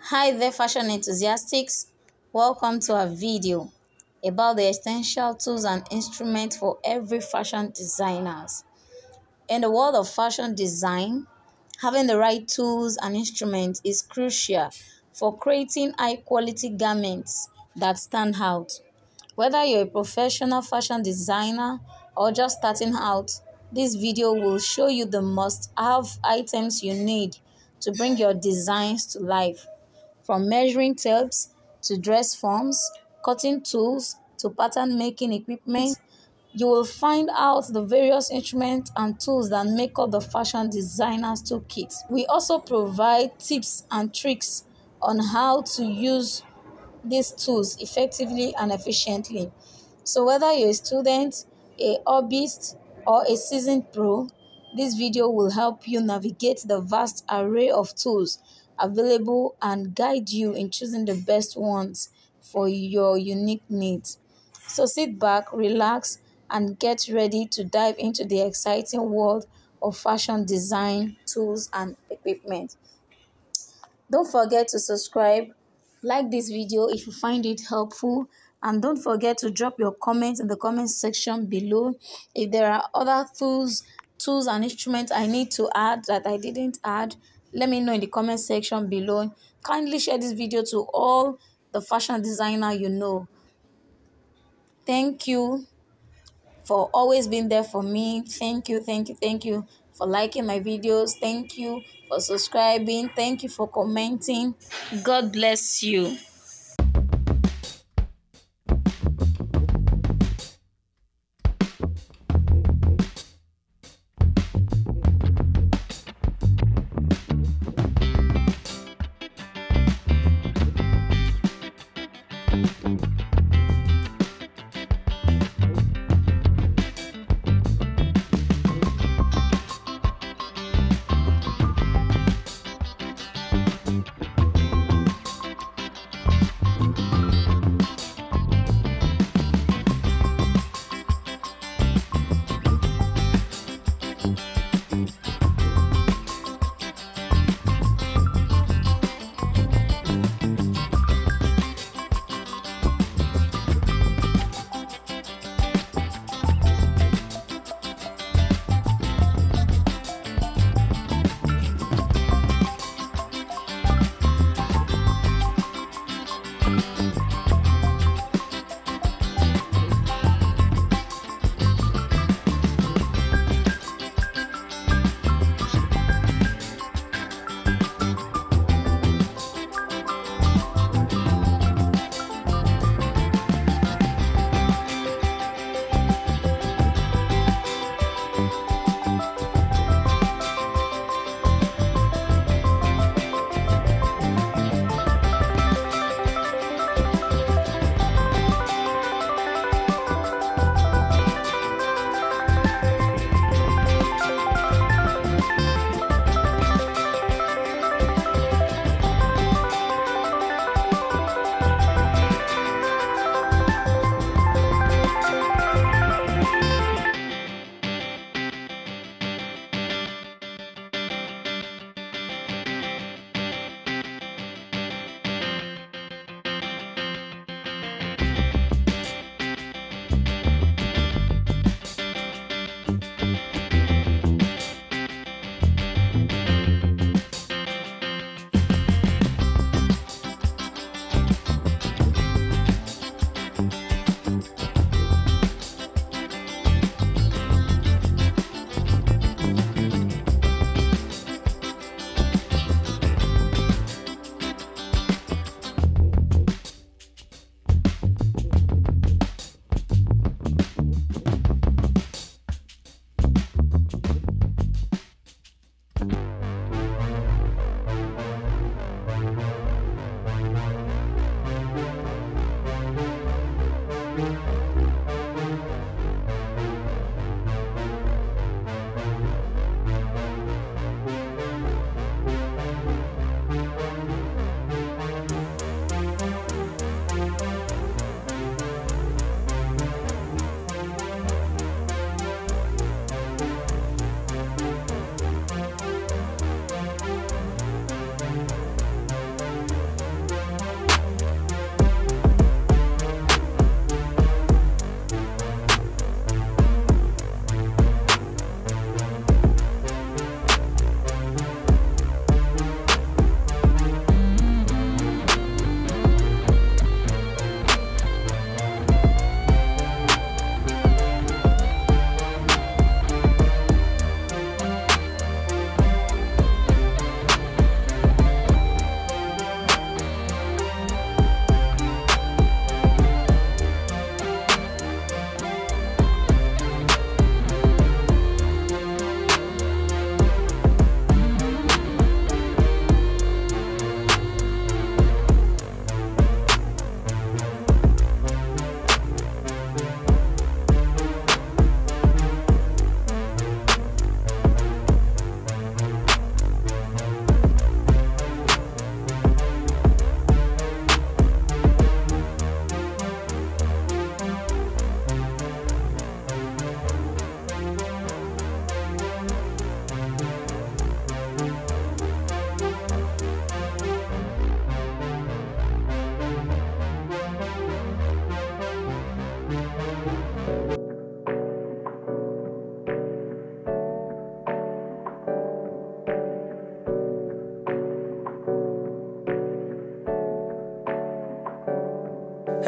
Hi there, fashion enthusiasts. Welcome to our video about the essential tools and instruments for every fashion designers. In the world of fashion design, having the right tools and instruments is crucial for creating high-quality garments that stand out. Whether you're a professional fashion designer or just starting out, this video will show you the must-have items you need to bring your designs to life. From measuring tapes to dress forms, cutting tools to pattern making equipment, you will find out the various instruments and tools that make up the fashion designer's toolkit. We also provide tips and tricks on how to use these tools effectively and efficiently. So whether you're a student, a hobbyist, or a seasoned pro, this video will help you navigate the vast array of tools available and guide you in choosing the best ones for your unique needs. So sit back, relax, and get ready to dive into the exciting world of fashion design, tools, and equipment. Don't forget to subscribe, like this video if you find it helpful, and don't forget to drop your comments in the comment section below. If there are other tools and instruments I need to add that I didn't add, let me know in the comment section below. Kindly share this video to all the fashion designer you know. Thank you for always being there for me. Thank you for liking my videos. Thank you for subscribing. Thank you for commenting. God bless you.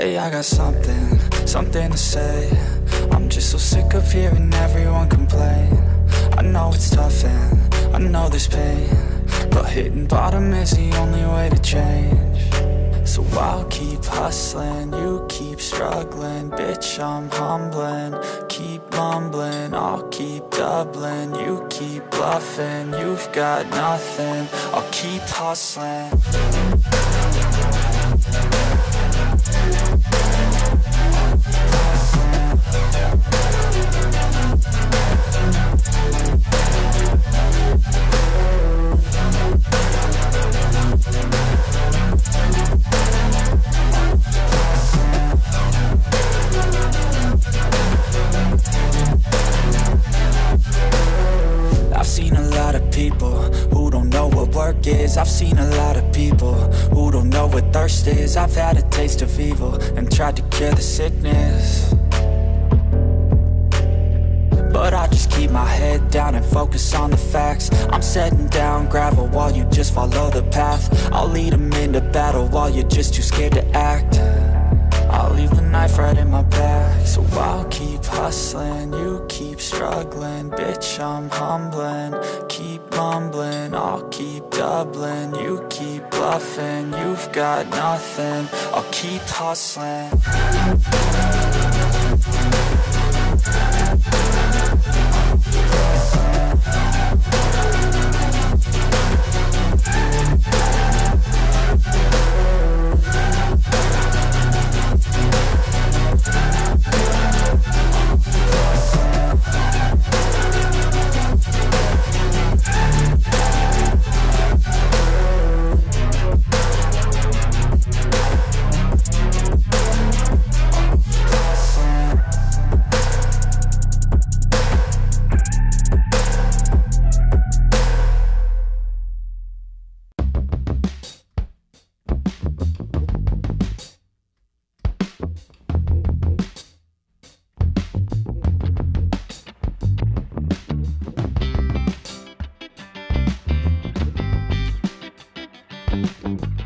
Hey, I got something to say. I'm just so sick of hearing everyone complain. I know it's tough and I know there's pain, but hitting bottom is the only way to change. So I'll keep hustling, you keep struggling. Bitch, I'm humbling, keep mumbling. I'll keep doubling, you keep bluffing. You've got nothing, I'll keep hustling. I've seen a lot of people who don't know what work is. I've seen a lot of people who don't know what thirst is. I've had a taste of evil and tried to cure the sickness, but I just keep my head down and focus on the facts. I'm setting down gravel while you just follow the path. I'll lead them into battle while you're just too scared to act. I'll leave the knife right in my back. So I'll keep hustling, you keep struggling. Bitch, I'm humbling, keep mumbling. I'll keep doubling, you keep bluffing. You've got nothing, I'll keep hustling. Thank you.